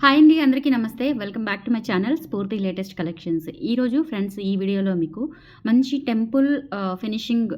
Hi అండి, అందరికీ నమస్తే. Welcome back to my channel స్ఫూర్తి లేటెస్ట్ కలెక్షన్స్. ఈరోజు ఫ్రెండ్స్ ఈ వీడియోలో మీకు మంచి టెంపుల్ ఫినిషింగ్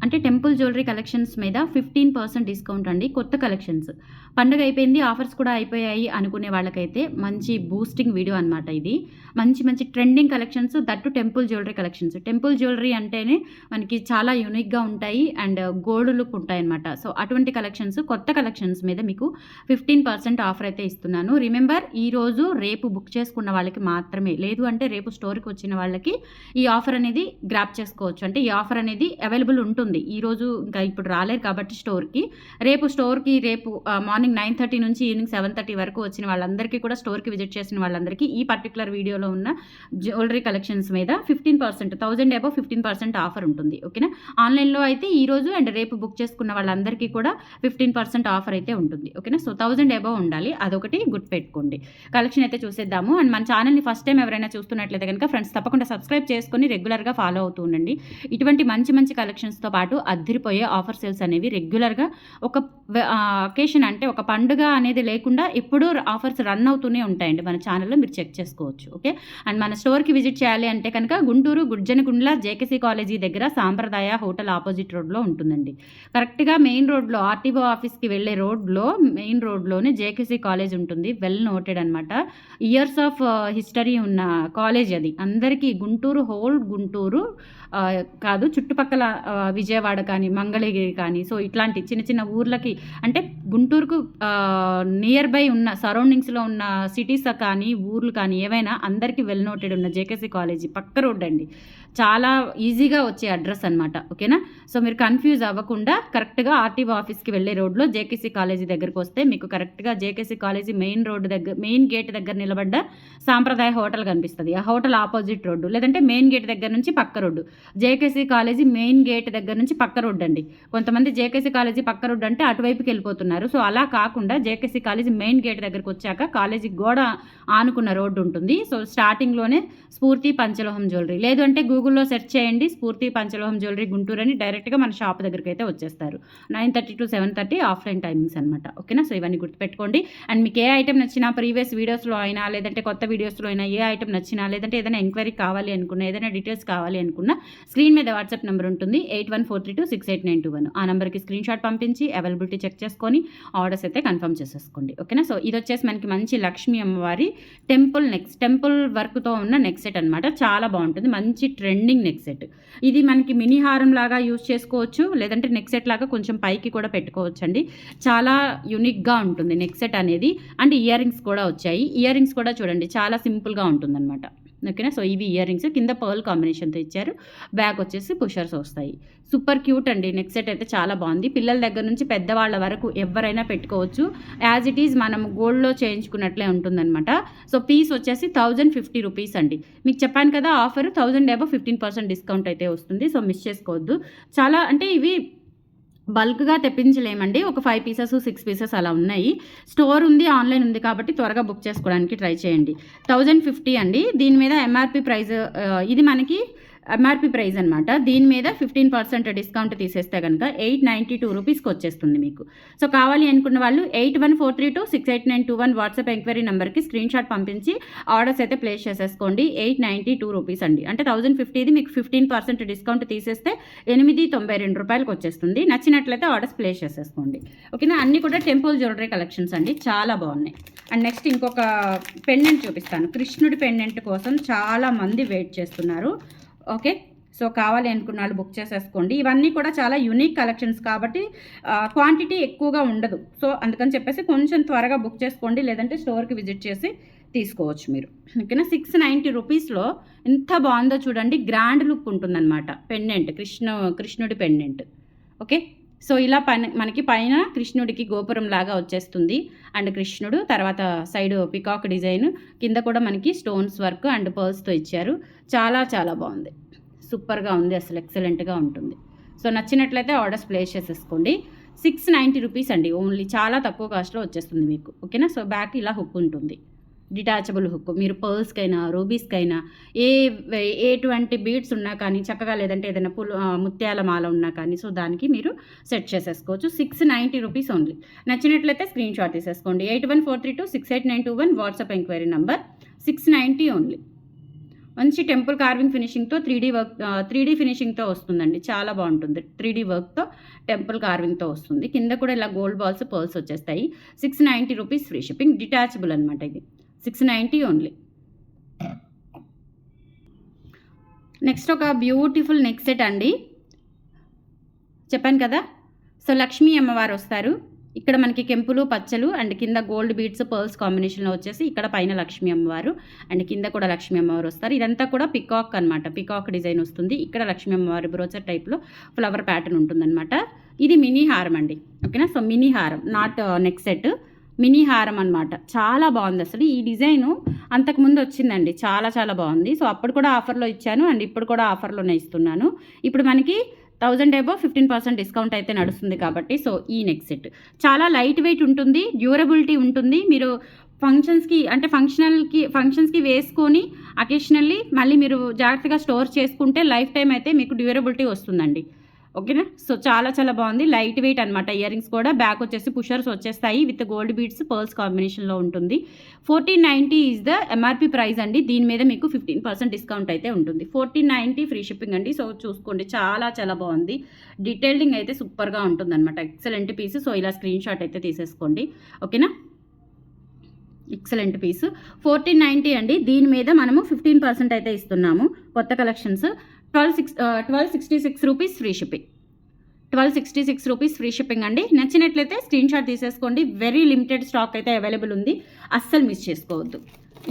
అంటే టెంపుల్ జ్యువెలరీ కలెక్షన్స్ మీద 15% డిస్కౌంట్ అండి. కొత్త కలెక్షన్స్. పండగ అయిపోయింది, ఆఫర్స్ కూడా అయిపోయాయి అనుకునే వాళ్ళకైతే మంచి బూస్టింగ్ వీడియో అనమాట ఇది. మంచి మంచి trending collections, that temple jewellery collections. Temple jewellery అంటేనే మనకి చాలా యూనిక్గా ఉంటాయి అండ్ గోల్డ్ లుక్ ఉంటాయన్నమాట. సో అటువంటి కలెక్షన్స్, కొత్త కలెక్షన్స్ మీద మీకు 15% ఆఫర్ అయితే ఇస్తున్నాను. రిమెంబర్, ఈరోజు రేపు బుక్ చేసుకున్న వాళ్ళకి మాత్రమే, లేదు అంటే రేపు స్టోర్కి వచ్చిన వాళ్ళకి ఈ ఆఫర్ అనేది గ్రాప్ చేసుకోవచ్చు. అంటే ఈ ఆఫర్ అనేది అవైలబుల్ ఉంటుంది. ఈరోజు ఇంకా ఇప్పుడు రాలేరు కాబట్టి స్టోర్కి, రేపు మార్నింగ్ 9:30 నుంచి ఈవినింగ్ 7:30 వరకు వచ్చిన వాళ్ళందరికీ కూడా, స్టోర్కి విజిట్ చేసిన వాళ్ళందరికీ ఈ పర్టికులర్ వీడియోలో ఉన్న జ్యువెలరీ కలెక్షన్స్ మీద 15%, 1000 అబౌవ్ 15% ఆఫర్ ఉంటుంది. ఓకేనా. ఆన్లైన్లో అయితే ఈరోజు అండ్ రేపు బుక్ చేసుకున్న వాళ్ళందరికీ కూడా 15% ఆఫర్ అయితే ఉంటుంది. ఓకేనా. సో 1000 అబౌవ్ ఉండాలి, అదొకటి గుర్తుపెట్టుకోండి. కలెక్షన్ అయితే చూసేద్దాము. అండ్ మన ఛానల్ని ఫస్ట్ టైం ఎవరైనా చూస్తున్నట్లయితే కనుక ఫ్రెండ్స్ తప్పకుండా సబ్స్క్రైబ్ చేసుకొని రెగ్యులర్గా ఫాలో అవుతూ ఉండండి. ఇటువంటి మంచి మంచి కలెక్షన్స్తో పాటు అద్దరిపోయే ఆఫర్ సేల్స్ అనేవి రెగ్యులర్గా ఒక అకేషన్ అంటే ఒక పండుగ అనేది లేకుండా ఎప్పుడూ ఆఫర్స్ రన్ అవుతూనే ఉంటాయండి మన ఛానల్లో, మీరు చెక్ చేసుకోవచ్చు. ఓకే. అండ్ మన స్టోర్కి విజిట్ చేయాలి అంటే కనుక గుంటూరు గుడ్జనకుండ్ల జేకేసీ కాలేజీ దగ్గర సాంప్రదాయ హోటల్ ఆపోజిట్ రోడ్లో ఉంటుందండి. కరెక్ట్గా మెయిన్ రోడ్లో, ఆర్టీఓ ఆఫీస్కి వెళ్ళే రోడ్లో, మెయిన్ రోడ్లోనే జేకేసీ కాలేజ్ ఉంటుంది. వెల్ నోటెడ్ అనమాట. ఇయర్స్ ఆఫ్ హిస్టరీ ఉన్న కాలేజ్ అది. అందరికీ హోల్ గుంటూరు కాదు, చుట్టుపక్కల విజయవాడ కానీ, మంగళగిరి కానీ, సో ఇట్లాంటి చిన్న చిన్న ఊర్లకి అంటే గుంటూరుకు నియర్ బై ఉన్న సరౌండింగ్స్లో ఉన్న సిటీస్ కానీ, ఊర్లు కానీ ఏవైనా అందరికీ వెల్ నోటెడ్ ఉన్న జేకేసీ కాలేజీ పక్క రోడ్ అండి. చాలా ఈజీగా వచ్చే అడ్రస్ అనమాట. ఓకేనా. సో మీరు కన్ఫ్యూజ్ అవ్వకుండా కరెక్ట్గా ఆర్టీఓ ఆఫీస్కి వెళ్ళే రోడ్లో జేకేసీ కాలేజీ దగ్గరకు వస్తే మీకు కరెక్ట్గా జేకేసీ కాలేజీ మెయిన్ రోడ్డు దగ్గర, మెయిన్ గేట్ దగ్గర నిలబడ్డ సాంప్రదాయ హోటల్ కనిపిస్తుంది. ఆ హోటల్ ఆపోజిట్ రోడ్డు, లేదంటే మెయిన్ గేట్ దగ్గర నుంచి పక్క road. JKC college main gate దగ్గర నుంచి పక్క రోడ్డు అండి. కొంతమంది జేకేసీ కాలేజీ పక్క రోడ్డు అంటే అటువైపుకి వెళ్ళిపోతున్నారు. సో అలా కాకుండా జేకేసీ కాలేజీ మెయిన్ గేట్ దగ్గరకు వచ్చాక కాలేజీ గోడ ఆనుకున్న రోడ్డు ఉంటుంది. సో స్టార్టింగ్లోనే స్ఫూర్తి పంచలోహం జ్యువెలరీ, లేదు అంటే గూగుల్లో సెర్చ్ చేయండి స్ఫూర్తి పంచలోహం జ్యువెలరీ గుంటూరు అని, డైరెక్ట్గా మన షాప్ దగ్గరికి అయితే వచ్చేస్తారు. 9:30 to 7:30 ఆఫ్లైన్ టైమింగ్స్ అనమాట. ఓకేనా. సో ఇవన్నీ గుర్తుపెట్టుకోండి. అండ్ మీకు ఏ ఐటమ్ నచ్చినా, ప్రీవియస్ వీడియోస్లో అయినా, లేదంటే కొత్త వీడియోస్లో అయినా ఏ ఐటమ్ నచ్చినా, లేదంటే ఏదైనా ఎంక్వైరీ కావాలి అనుకున్నా, ఏదైనా డీటెయిల్స్ కావాలి అనుకున్నా, స్క్రీన్ మీద వాట్సాప్ నెంబర్ ఉంటుంది 8143268921. ఆ నెంబర్కి స్క్రీన్ షాట్ పంపించి అవైలబిలిటీ చెక్ చేసుకొని ఆర్డర్స్ అయితే కన్ఫర్మ్ చేసేసుకోండి. ఓకేనా. సో ఇది వచ్చేసి మనకి మంచి లక్ష్మీ అమ్మవారి టెంపుల్ వర్క్తో ఉన్న నెక్ సెట్ అనమాట. చాలా బాగుంటుంది. మంచి ట్రెండింగ్ నెక్ సెట్ ఇది. మనకి మినీ హారం లాగా యూజ్ చేసుకోవచ్చు, లేదంటే నెక్ సెట్ లాగా కొంచెం పైకి కూడా పెట్టుకోవచ్చు అండి. చాలా యూనిక్గా ఉంటుంది నెక్ సెట్ అనేది. అండ్ ఇయర్ రింగ్స్ కూడా వచ్చాయి. ఇయర్ రింగ్స్ కూడా చూడండి, చాలా సింపుల్గా ఉంటుందన్నమాట. ఓకేనా. సో ఇవి ఇయర్ రింగ్స్, కింద పర్ల్ కాంబినేషన్తో ఇచ్చారు. బ్యాక్ వచ్చేసి పుషర్స్ వస్తాయి. సూపర్ క్యూట్ అండి. నెక్ సెట్ అయితే చాలా బాగుంది. పిల్లల దగ్గర నుంచి పెద్దవాళ్ళ వరకు ఎవరైనా పెట్టుకోవచ్చు. యాజ్ ఇట్ ఈజ్ మనం గోల్డ్లో చేయించుకున్నట్లే ఉంటుందన్నమాట. సో పీస్ వచ్చేసి 1050 రూపీస్ అండి. మీకు చెప్పాను కదా ఆఫర్ 1000 అబౌవ్ 15% డిస్కౌంట్ అయితే వస్తుంది. సో మిస్ చేసుకోవద్దు. చాలా అంటే ఇవి బల్క్గా తెప్పించలేమండి. ఒక 5 పీసెస్ 6 పీసెస్ అలా ఉన్నాయి. స్టోర్ ఉంది, ఆన్లైన్ ఉంది కాబట్టి త్వరగా బుక్ చేసుకోవడానికి ట్రై చేయండి. 1050 అండి. దీని మీద ఎంఆర్పి ప్రైస్, ఇది మనకి ఎంఆర్పి ప్రైస్ అనమాట. దీని మీద 15% డిస్కౌంట్ తీసేస్తే కనుక 892 రూపీస్కి వచ్చేస్తుంది మీకు. సో కావాలి అనుకున్న వాళ్ళు 8143268921 వాట్సాప్ ఎంక్వైరీ నెంబర్కి స్క్రీన్ షాట్ పంపించి ఆర్డర్స్ అయితే ప్లేస్ చేసేసుకోండి. 892 రూపీస్ అండి. అంటే 1050 మీకు 15% డిస్కౌంట్ తీసేస్తే 892 రూపాయలకి వచ్చేస్తుంది. నచ్చినట్లయితే ఆర్డర్స్ ప్లేస్ చేసేసుకోండి. ఓకేనా. అన్నీ కూడా టెంపుల్ జ్యువెలరీ కలెక్షన్స్ అండి, చాలా బాగున్నాయి. అండ్ నెక్స్ట్ ఇంకొక పెండెంట్ చూపిస్తాను. కృష్ణుడి పెండెంట్ కోసం చాలా మంది వెయిట్ చేస్తున్నారు. ఓకే. సో కావాలి అనుకున్న వాళ్ళు బుక్ చేసేసుకోండి. ఇవన్నీ కూడా చాలా యూనిక్ కలెక్షన్స్ కాబట్టి క్వాంటిటీ ఎక్కువగా ఉండదు. సో అందుకని చెప్పేసి కొంచెం త్వరగా బుక్ చేసుకోండి, లేదంటే స్టోర్కి విజిట్ చేసి తీసుకోవచ్చు మీరు. ఓకేనా. 690 రూపీస్లో ఎంత బాగుందో చూడండి. గ్రాండ్ లుక్ ఉంటుందన్నమాట పెండెంట్, కృష్ణుడి పెండెంట్. ఓకే. సో ఇలా మనకి పైన కృష్ణుడికి గోపురం లాగా వచ్చేస్తుంది. అండ్ కృష్ణుడు తర్వాత సైడ్ పికాక్ డిజైన్, కింద కూడా మనకి స్టోన్స్ వర్క్ అండ్ పర్ల్స్తో ఇచ్చారు. చాలా చాలా బాగుంది. సూపర్గా ఉంది, అసలు ఎక్సలెంట్గా ఉంటుంది. సో నచ్చినట్లయితే ఆర్డర్స్ ప్లేస్ చేసేసుకోండి. 690 రూపీస్ అండి ఓన్లీ. చాలా తక్కువ కాస్ట్లో వచ్చేస్తుంది మీకు. ఓకేనా. సో బ్యాక్ ఇలా హుక్ ఉంటుంది. Detachable hook. మీరు పర్ల్స్కైనా రూబీస్కైనా ఎటువంటి బీడ్స్ ఉన్నా కానీ చక్కగా, లేదంటే ఏదైనా ముత్యాల మాల ఉన్నా కానీ సో దానికి మీరు సెట్ చేసేసుకోవచ్చు. 690 రూపీస్ ఓన్లీ. నచ్చినట్లయితే స్క్రీన్ షాట్ తీసేసుకోండి. 8143268921 వాట్సాప్ ఎంక్వైరీ నంబర్. 690 ఓన్లీ. మంచి టెంపుల్ కార్వింగ్ ఫినిషింగ్తో 3D ఫినిషింగ్తో వస్తుందండి. చాలా బాగుంటుంది. 3D వర్క్తో టెంపుల్ కార్వింగ్తో వస్తుంది. కింద కూడా ఇలా గోల్డ్ బాల్స్ పర్ల్స్ వచ్చేస్తాయి. 690 రూపీస్ ఫ్రీ షిప్పింగ్. డిటాచబుల్ అనమాట ఇది. 690 ఓన్లీ. నెక్స్ట్ ఒక బ్యూటిఫుల్ నెక్ సెట్ అండి. చెప్పాను కదా, సో లక్ష్మీ అమ్మవారు వస్తారు. ఇక్కడ మనకి కెంపులు పచ్చలు అండ్ కింద గోల్డ్ బీడ్స్ పర్ల్స్ కాంబినేషన్లో వచ్చేసి ఇక్కడ పైన లక్ష్మీ అమ్మవారు అండ్ కింద కూడా లక్ష్మీ అమ్మవారు వస్తారు. ఇదంతా కూడా పికాక్ అనమాట. పికాక్ డిజైన్ వస్తుంది. ఇక్కడ లక్ష్మీ అమ్మవారి బ్రోచర్ టైప్లో ఫ్లవర్ ప్యాటర్న్ ఉంటుందన్నమాట. ఇది మినీ హారం అండి. ఓకేనా, సో మినీ హారం, నాట్ నెక్ సెట్, మినీ హారం అనమాట. చాలా బాగుంది అసలు. ఈ డిజైను అంతకుముందు వచ్చిందండి. చాలా చాలా బాగుంది. సో అప్పుడు కూడా ఆఫర్లో ఇచ్చాను అండ్ ఇప్పుడు కూడా ఆఫర్లోనే ఇస్తున్నాను. ఇప్పుడు మనకి 1000 అబోవ్ 15% డిస్కౌంట్ అయితే నడుస్తుంది కాబట్టి సో ఈ నెక్ సెట్ చాలా లైట్ వెయిట్ ఉంటుంది, డ్యూరబిలిటీ ఉంటుంది. మీరు ఫంక్షన్స్కి వేసుకొని అకేషనల్లీ మళ్ళీ మీరు జాగ్రత్తగా స్టోర్ చేసుకుంటే లైఫ్ టైం అయితే మీకు డ్యూరబిలిటీ వస్తుందండి. ఓకేనా, సో చాలా చాలా బాగుంది. లైట్ వెయిట్ అనమాట. ఇయర్ రింగ్స్ కూడా బ్యాక్ వచ్చేసి పుషర్స్ వచ్చేస్తాయి విత్ గోల్డ్ బీడ్స్ పర్ల్స్ కాంబినేషన్లో ఉంటుంది. 1490 ఈజ్ ద ఎంఆర్పి ప్రైస్ అండి. దీని మీద మీకు 15% డిస్కౌంట్ అయితే ఉంటుంది. 1490 ఫ్రీ షిప్పింగ్ అండి. సో చూసుకోండి, చాలా చాలా బాగుంది. డీటెయిలింగ్ అయితే సూపర్గా ఉంటుంది అనమాట. Excellent piece. సో ఇలా స్క్రీన్ షాట్ అయితే తీసేసుకోండి. ఓకేనా, ఎక్సలెంట్ పీస్. 1490 అండి. దీని మీద మనము 15% అయితే ఇస్తున్నాము. కొత్త collections. 1266 rupees free shipping. 1266 rupees free shipping అండి. నచ్చినట్లయితే స్క్రీన్ షాట్ తీసేసుకోండి. వెరీ లిమిటెడ్ స్టాక్ అయితే అవైలబుల్ ఉంది. అస్సలు మిస్ చేసుకోవద్దు.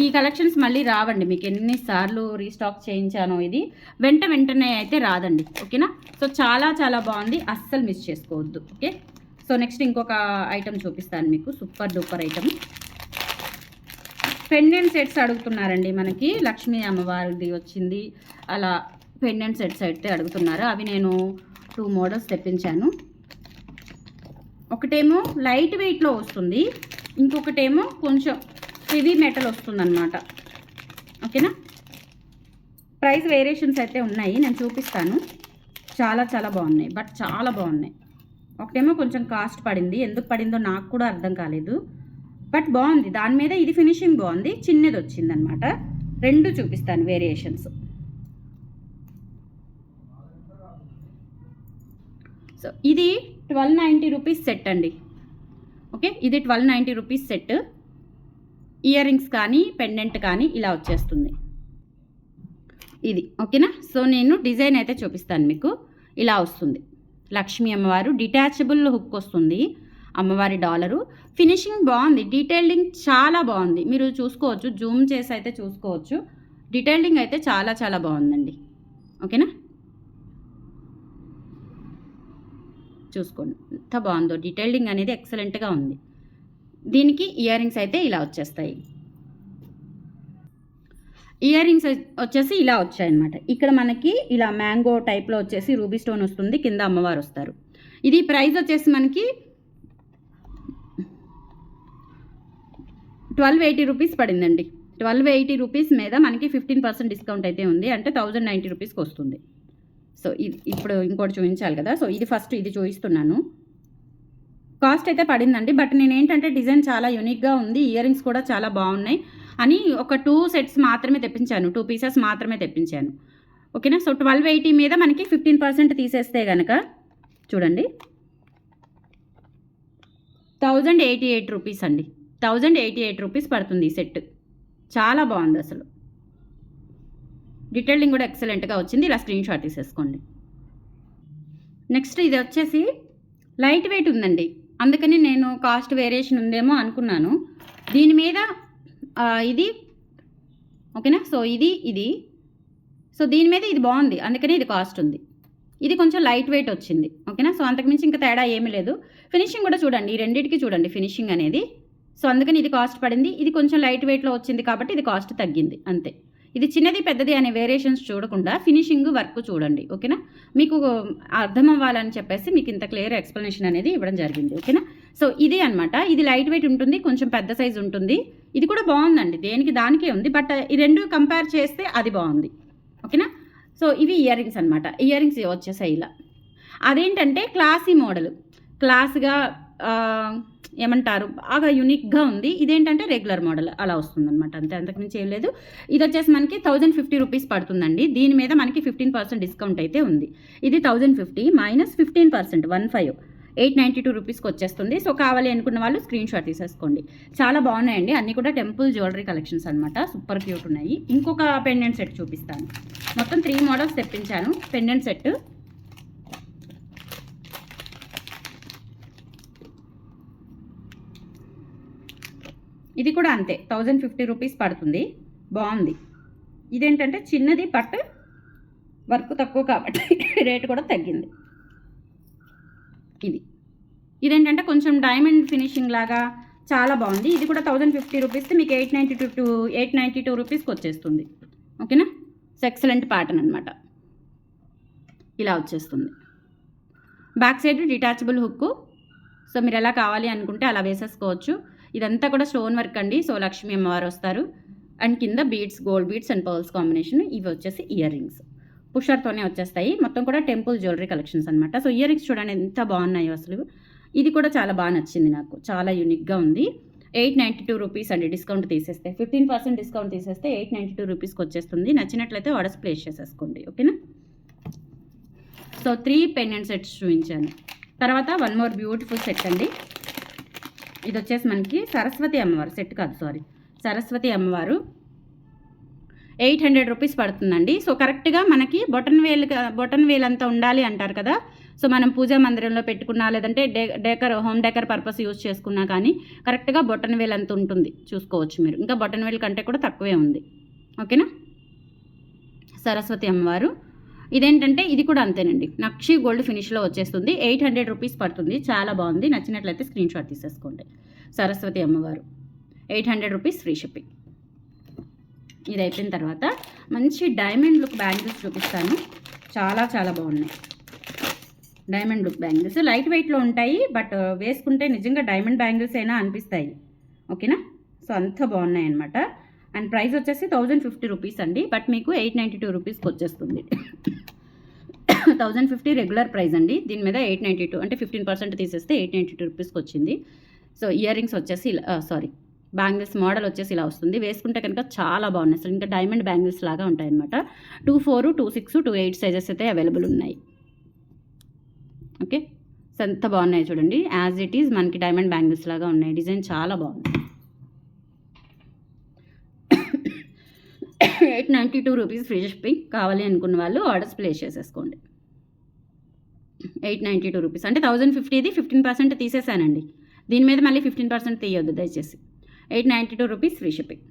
ఈ కలెక్షన్స్ మళ్ళీ రావండి. మీకు ఎన్నిసార్లు రీస్టాక్ చేయించానో ఇది వెంటనే అయితే రాదండి. ఓకేనా, సో చాలా చాలా బాగుంది. అస్సలు మిస్ చేసుకోవద్దు. ఓకే, సో నెక్స్ట్ ఇంకొక ఐటమ్ చూపిస్తాను మీకు. Super duper item. Pendant sets అడుగుతున్నారండి. మనకి లక్ష్మీ అమ్మవారిది వచ్చింది. అలా పెండెంట్ సెట్స్ అయితే అడుగుతున్నారు. అవి నేను 2 మోడల్స్ తెప్పించాను. ఒకటేమో లైట్ వెయిట్లో వస్తుంది, ఇంకొకటేమో కొంచెం హెవీ మెటల్ వస్తుందన్నమాట. ఓకేనా, ప్రైస్ వేరియేషన్స్ అయితే ఉన్నాయి, నేను చూపిస్తాను. చాలా చాలా బాగున్నాయి, బట్ చాలా బాగున్నాయి. ఒకటేమో కొంచెం కాస్ట్ పడింది. ఎందుకు పడిందో నాకు కూడా అర్థం కాలేదు, బట్ బాగుంది. దాని మీద ఇది ఫినిషింగ్ బాగుంది. చిన్నది వచ్చిందనమాట. 2 చూపిస్తాను వేరియేషన్స్. సో ఇది 1290 రూపీస్ సెట్ అండి. ఓకే, ఇది 1290 రూపీస్ సెట్. ఇయర్ రింగ్స్ కానీ పెండెంట్ కానీ ఇలా వచ్చేస్తుంది ఇది. ఓకేనా, సో నేను డిజైన్ అయితే చూపిస్తాను మీకు. ఇలా వస్తుంది. లక్ష్మీ అమ్మవారు డిటాచబుల్ హుక్ వస్తుంది. అమ్మవారి డాలరు. ఫినిషింగ్ బాగుంది. డీటెయిలింగ్ చాలా బాగుంది. మీరు చూసుకోవచ్చు, జూమ్ చేసి అయితే చూసుకోవచ్చు. డీటెయిలింగ్ అయితే చాలా చాలా బాగుందండి. ఓకేనా, చూసుకోండి ఎంత బాగుందో. డీటెయిలింగ్ అనేది ఎక్సలెంట్గా ఉంది. దీనికి ఇయర్ రింగ్స్ అయితే ఇలా వచ్చేస్తాయి. ఇయర్ రింగ్స్ వచ్చేసి ఇలా వచ్చాయన్నమాట. ఇక్కడ మనకి ఇలా మ్యాంగో టైప్లో వచ్చేసి రూబీ స్టోన్ వస్తుంది. కింద అమ్మవారు వస్తారు. ఇది ప్రైస్ వచ్చేసి మనకి 1280 రూపీస్ పడిందండి. 1280 రూపీస్ మీద మనకి 15% డిస్కౌంట్ అయితే ఉంది. అంటే 1090 రూపీస్కి వస్తుంది. సో ఇప్పుడు ఇంకోటి చూపించాలి కదా. సో ఇది ఫస్ట్ ఇది చూపిస్తున్నాను. కాస్ట్ అయితే పడిందండి, బట్ నేను ఏంటంటే డిజైన్ చాలా యూనిక్గా ఉంది. ఇయర్ రింగ్స్ కూడా చాలా బాగున్నాయి అని ఒక 2 సెట్స్ మాత్రమే తెప్పించాను. 2 పీసెస్ మాత్రమే తెప్పించాను. ఓకేనా, సో 1280 మీద మనకి 15% తీసేస్తే కనుక చూడండి 1088 రూపీస్ అండి. 1088 రూపీస్ పడుతుంది ఈ సెట్. చాలా బాగుంది అసలు. డీటెయిలింగ్ కూడా ఎక్సలెంట్గా వచ్చింది. ఇలా స్క్రీన్ షాట్ తీసేసుకోండి. నెక్స్ట్ ఇది వచ్చేసి లైట్ వెయిట్ ఉందండి. అందుకని నేను కాస్ట్ వేరియేషన్ ఉందేమో అనుకున్నాను. దీని మీద ఇది ఓకేనా, సో ఇది సో దీని మీద ఇది బాగుంది, అందుకని ఇది కాస్ట్ ఉంది. ఇది కొంచెం లైట్ వెయిట్ వచ్చింది. ఓకేనా, సో అంతకుమించి ఇంకా తేడా ఏమీ లేదు. ఫినిషింగ్ కూడా చూడండి, ఈ రెండింటికి చూడండి ఫినిషింగ్ అనేది. సో అందుకని ఇది కాస్ట్ పడింది. ఇది కొంచెం లైట్ వెయిట్లో వచ్చింది కాబట్టి ఇది కాస్ట్ తగ్గింది అంతే. ఇది చిన్నది పెద్దది అనే వేరియేషన్స్ చూడకుండా ఫినిషింగ్ వర్క్ చూడండి. ఓకేనా, మీకు అర్థం అవ్వాలని చెప్పేసి మీకు ఇంత క్లియర్ ఎక్స్ప్లెనేషన్ అనేది ఇవ్వడం జరిగింది. ఓకేనా, సో ఇది అనమాట. ఇది లైట్ వెయిట్ ఉంటుంది, కొంచెం పెద్ద సైజు ఉంటుంది. ఇది కూడా బాగుందండి, దేనికి దానికే ఉంది. బట్ ఈ రెండు కంపేర్ చేస్తే అది బాగుంది. ఓకేనా. సో ఇవి ఇయర్ రింగ్స్ అనమాట. ఇయర్ రింగ్స్ వచ్చేసాయి ఇలా. అదేంటంటే క్లాసీ మోడల్, క్లాస్గా ఏమంటారు, బాగా యూనిక్గా ఉంది. ఇదేంటంటే రెగ్యులర్ మోడల్ అలా వస్తుందన్నమాట, అంతే, అంతకుమించి ఏం లేదు. ఇది వచ్చేసి మనకి 1050 రూపీస్ పడుతుందండి. దీని మీద మనకి 15% డిస్కౌంట్ అయితే ఉంది. ఇది 1050 మైనస్ 15%, 15, 892 రూపీస్కి వచ్చేస్తుంది. సో కావాలి అనుకున్న వాళ్ళు స్క్రీన్ షాట్ తీసేసుకోండి. చాలా బాగున్నాయండి, అన్నీ కూడా టెంపుల్ జ్యువెలరీ కలెక్షన్స్ అనమాట, సూపర్ క్యూట్ ఉన్నాయి. ఇంకొక పెండెంట్ సెట్ చూపిస్తాను. మొత్తం 3 మోడల్స్ తెప్పించాను పెండెంట్ సెట్. ఇది కూడా అంతే, 1050 రూపీస్ పడుతుంది, బాగుంది. ఇదేంటంటే చిన్నది, బట్ వర్క్ తక్కువ కాబట్టి రేటు కూడా తగ్గింది. ఇదేంటంటే కొంచెం డైమండ్ ఫినిషింగ్ లాగా చాలా బాగుంది. ఇది కూడా 1050 రూపీస్కి మీకు 892 రూపీస్కి వచ్చేస్తుంది. ఓకేనా. సో ఎక్సలెంట్ ప్యాటర్న్ అనమాట, ఇలా వచ్చేస్తుంది. Back side detachable hook. So మీరు ఎలా కావాలి అనుకుంటే అలా వేసేసుకోవచ్చు. ఇదంతా కూడా స్టోన్ వర్క్ అండి. సో లక్ష్మీ అమ్మవారు వస్తారు, అండ్ కింద beads, gold beads and pearls combination. ఇవి వచ్చేసి ఇయర్ రింగ్స్, పుషర్తోనే వచ్చేస్తాయి. మొత్తం కూడా టెంపుల్ జ్యువెలరీ కలెక్షన్స్ అనమాట. సో ఇయర్ రింగ్స్ చూడండి ఎంత బాగున్నాయో అసలు. ఇది కూడా చాలా బాగా నచ్చింది నాకు, చాలా యూనిక్గా ఉంది. 892 రూపీస్ అండి, డిస్కౌంట్ తీసేస్తే 15% డిస్కౌంట్ తీసేస్తే 892 రూపీస్కి వచ్చేస్తుంది. నచ్చినట్లయితే ఆర్డర్స్ ప్లేస్ చేసేసుకోండి. ఓకేనా. సో 3 పెండెంట్ సెట్స్ చూపించాను. తర్వాత వన్ మోర్ బ్యూటిఫుల్ సెట్ అండి. ఇది వచ్చేసి మనకి సరస్వతి అమ్మవారు సెట్ కాదు, సారీ, సరస్వతి అమ్మవారు 800 రూపీస్ పడుతుందండి. సో కరెక్ట్గా మనకి బొటన్ వేల్ అంతా ఉండాలి అంటారు కదా. సో మనం పూజా మందిరంలో పెట్టుకున్నా, లేదంటే హోమ్ డెకర్ పర్పస్ యూజ్ చేసుకున్నా కానీ కరెక్ట్గా బొటన్ వేల్ అంత ఉంటుంది, చూసుకోవచ్చు మీరు. ఇంకా బొటన్ వేల్ కంటే కూడా తక్కువే ఉంది. ఓకేనా. సరస్వతి అమ్మవారు. ఇదేంటంటే ఇది కూడా అంతేనండి, నక్షి గోల్డ్ ఫినిష్లో వచ్చేస్తుంది. 800 రూపీస్ పడుతుంది, చాలా బాగుంది. నచ్చినట్లయితే స్క్రీన్ షాట్ తీసేసుకోండి. సరస్వతి అమ్మవారు 800 రూపీస్, ఫ్రీ షిప్పింగ్. ఇది అయిపోయిన తర్వాత మంచి డైమండ్ లుక్ బ్యాంగిల్స్ చూపిస్తాను, చాలా చాలా బాగున్నాయి. డైమండ్ లుక్ బ్యాంగిల్స్ లైట్ వెయిట్లో ఉంటాయి, బట్ వేసుకుంటే నిజంగా డైమండ్ బ్యాంగిల్స్ అయినా అనిపిస్తాయి. ఓకేనా. సో అంత బాగున్నాయి అనమాట. అండ్ ప్రైస్ వచ్చేసి 1050 రూపీస్ అండి, బట్ మీకు 892 రూపీస్కి వచ్చేస్తుంది. 1050 రెగ్యులర్ ప్రైస్ అండి, దీని మీద 892 అంటే 15% తీసేస్తే 892 రూపీస్కి వచ్చింది. సో ఇయర్ రింగ్స్ వచ్చేసి బ్యాంగిల్స్ మోడల్ వచ్చేసి ఇలా వస్తుంది. వేసుకుంటే కనుక చాలా బాగున్నాయి అసలు, ఇంకా డైమండ్ బ్యాంగిల్స్ లాగా ఉంటాయన్నమాట. 24, 26, 28 సైజెస్ అయితే అవైలబుల్ ఉన్నాయి. ఓకే. సో ఎంత బాగున్నాయి చూడండి, యాజ్ ఇట్ ఈజ్ మనకి డైమండ్ బ్యాంగిల్స్ లాగా ఉన్నాయి. డిజైన్ చాలా బాగుంది. 892 రూపీస్, ఫ్రీ షిప్పింగ్. కావాలి అనుకున్న వాళ్ళు ఆర్డర్స్ ప్లేస్ చేసేసుకోండి. 892 రూపీస్ అంటే 1050ది 15% తీసేసానండి. దీని మీద మళ్ళీ 15% తీయొద్దు దయచేసి. 892 రూపీస్, ఫ్రీ షిప్పింగ్.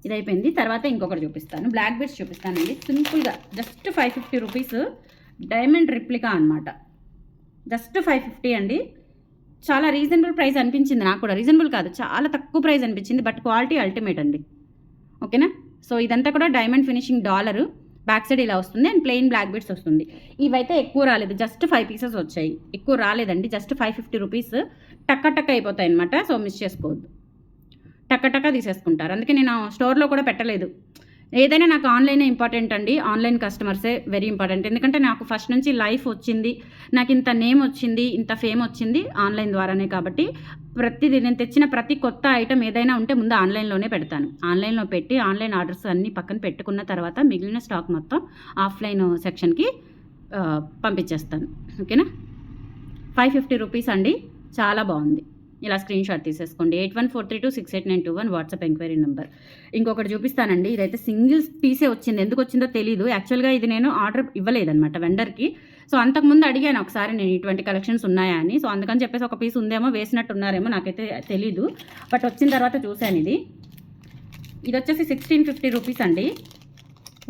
ఇది అయిపోయింది. తర్వాత ఇంకొకటి చూపిస్తాను, బ్లాక్ బీడ్స్ చూపిస్తానండి. సింపుల్గా జస్ట్ 550 రూపీస్ డైమండ్ రిప్లికా అనమాట. జస్ట్ 550 అండి. చాలా రీజనబుల్ ప్రైస్ అనిపించింది నాకు కూడా. రీజనబుల్ కాదు, చాలా తక్కువ ప్రైస్ అనిపించింది, బట్ క్వాలిటీ అల్టిమేట్ అండి. ఓకేనా. సో ఇదంతా కూడా diamond finishing dollar. Back side ఇలా వస్తుంది అండ్ ప్లెయిన్ బ్లాక్ బీడ్స్ వస్తుంది. ఇవైతే ఎక్కువ రాలేదు, జస్ట్ 5 పీసెస్ వచ్చాయి, ఎక్కువ రాలేదండి. జస్ట్ 550 రూపీస్, టక్క అయిపోతాయి అనమాట. సో మిస్ చేసుకోవద్దు, టక్క తీసేసుకుంటారు. అందుకే నేను స్టోర్లో కూడా పెట్టలేదు. ఏదైనా నాకు ఆన్లైనే ఇంపార్టెంట్ అండి, ఆన్లైన్ కస్టమర్సే వెరీ ఇంపార్టెంట్. ఎందుకంటే నాకు ఫస్ట్ నుంచి లైఫ్ వచ్చింది, నాకు ఇంత నేమ్ వచ్చింది, ఇంత ఫేమ్ వచ్చింది ఆన్లైన్ ద్వారానే. కాబట్టి నేను తెచ్చిన ప్రతి కొత్త ఐటమ్ ఏదైనా ఉంటే ముందు ఆన్లైన్లోనే పెడతాను. ఆన్లైన్లో పెట్టి ఆన్లైన్ ఆర్డర్స్ అన్నీ పక్కన పెట్టుకున్న తర్వాత మిగిలిన స్టాక్ మొత్తం ఆఫ్లైన్ సెక్షన్కి పంపించేస్తాను. ఓకేనా. 550 రూపీస్ అండి, చాలా బాగుంది. ఇలా స్క్రీన్ షాట్ తీసేసుకోండి. 8143268921 వాట్సాప్ ఎంక్వైరీ నెంబర్. ఇంకొకటి చూపిస్తానండి. ఇదైతే సింగిల్ పీసే వచ్చింది, ఎందుకు వచ్చిందో తెలీదు. యాక్చువల్గా ఇది నేను ఆర్డర్ ఇవ్వలేదన్నమాట వెండర్కి. సో అంతకుముందు అడిగాను ఒకసారి నేను ఇటువంటి కలెక్షన్స్ ఉన్నాయా అని. సో అందుకని చెప్పేసి ఒక పీస్ ఉందేమో, వేసినట్టు ఉన్నారేమో, నాకైతే తెలీదు. బట్ వచ్చిన తర్వాత చూశాను. ఇది వచ్చేసి 1650 రూపీస్ అండి.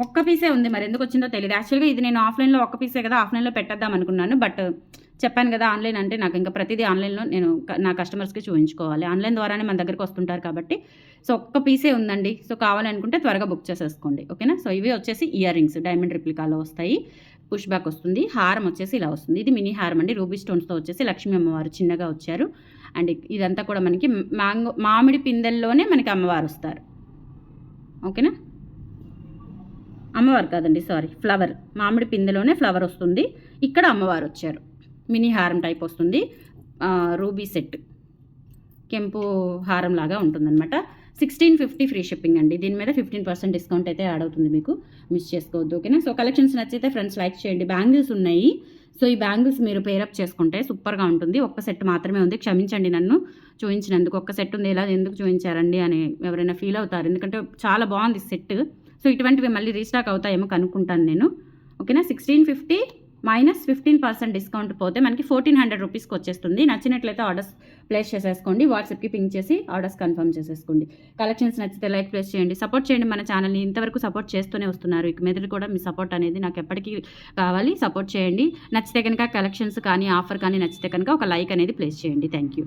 ఒక్క పీసే ఉంది, మరి ఎందుకు వచ్చిందో తెలియదు. యాక్చువల్గా ఇది నేను ఆఫ్లైన్లో ఒక్క పీసే కదా, ఆఫ్లైన్లో పెట్టేద్దాం అనుకున్నాను. బట్ చెప్పాను కదా, ఆన్లైన్ అంటే నాకు ఇంకా ప్రతిదీ ఆన్లైన్లో నేను నా కస్టమర్స్కి చూపించుకోవాలి. ఆన్లైన్ ద్వారానే మన దగ్గరికి వస్తుంటారు కాబట్టి. సో ఒక్క పీసే ఉందండి. సో కావాలనుకుంటే త్వరగా బుక్ చేసేసుకోండి. ఓకేనా. సో ఇవి వచ్చేసి ఇయర్ రింగ్స్ డైమండ్ రిప్లికాలో వస్తాయి. పుష్ బ్యాక్ వస్తుంది. హారం వచ్చేసి ఇలా వస్తుంది. ఇది మినీ హారం అండి, రూబీ స్టోన్స్తో వచ్చేసి లక్ష్మీ అమ్మవారు చిన్నగా వచ్చారు. అండ్ ఇదంతా కూడా మనకి మామిడి పిందెల్లోనే మనకి అమ్మవారు వస్తారు. ఓకేనా, అమ్మవారు కాదండి, సారీ, ఫ్లవర్. మామిడి పిందెలోనే ఫ్లవర్ వస్తుంది, ఇక్కడ అమ్మవారు వచ్చారు. మినీ హారం టైప్ వస్తుంది, రూబీ సెట్, కెంపు హారం లాగా ఉంటుందన్నమాట. 1650 ఫ్రీ షిప్పింగ్ అండి. దీని మీద 15% డిస్కౌంట్ అయితే యాడ్ అవుతుంది, మీకు మిస్ చేసుకోవద్దు. ఓకేనా. సో కలెక్షన్స్ నచ్చితే ఫ్రెండ్స్ లైక్ చేయండి. బ్యాంగిల్స్ ఉన్నాయి, సో ఈ బ్యాంగిల్స్ మీరు పేరప్ చేసుకుంటే సూపర్గా ఉంటుంది. ఒక్క సెట్ మాత్రమే ఉంది, క్షమించండి నన్ను చూపించినందుకు. ఒక్క సెట్ ఉంది, ఎలా ఎందుకు చూపించారండి అని ఎవరైనా ఫీల్ అవుతారు, ఎందుకంటే చాలా బాగుంది సెట్. సో ఇటువంటివి మళ్ళీ రీస్టాక్ అవుతాయేమో కనుక్కుంటాను నేను. ఓకేనా. 1650 మైనస్ 15% డిస్కౌంట్ పోతే మనకి 1400 రూపీస్కి వచ్చేస్తుంది. నచ్చినట్లయితే ఆర్డర్స్ ప్లేస్ చేసేసుకోండి, వాట్సాప్కి పింక్ చేసి ఆర్డర్స్ కన్ఫర్మ్ చేసేసుకోండి. కలెక్షన్స్ నచ్చితే లైక్ ప్లేస్ చేయండి, సపోర్ట్ చేయండి మన ఛానల్ని. ఇంతవరకు సపోర్ట్ చేస్తూనే వస్తున్నారు, ఇక మీద కూడా మీ సపోర్ట్ అనేది నాకు ఎప్పటికీ కావాలి. సపోర్ట్ చేయండి. నచ్చితే కనుక కలెక్షన్స్ కానీ ఆఫర్ కానీ నచ్చితే కనుక ఒక లైక్ అనేది ప్లేస్ చేయండి. Thank you.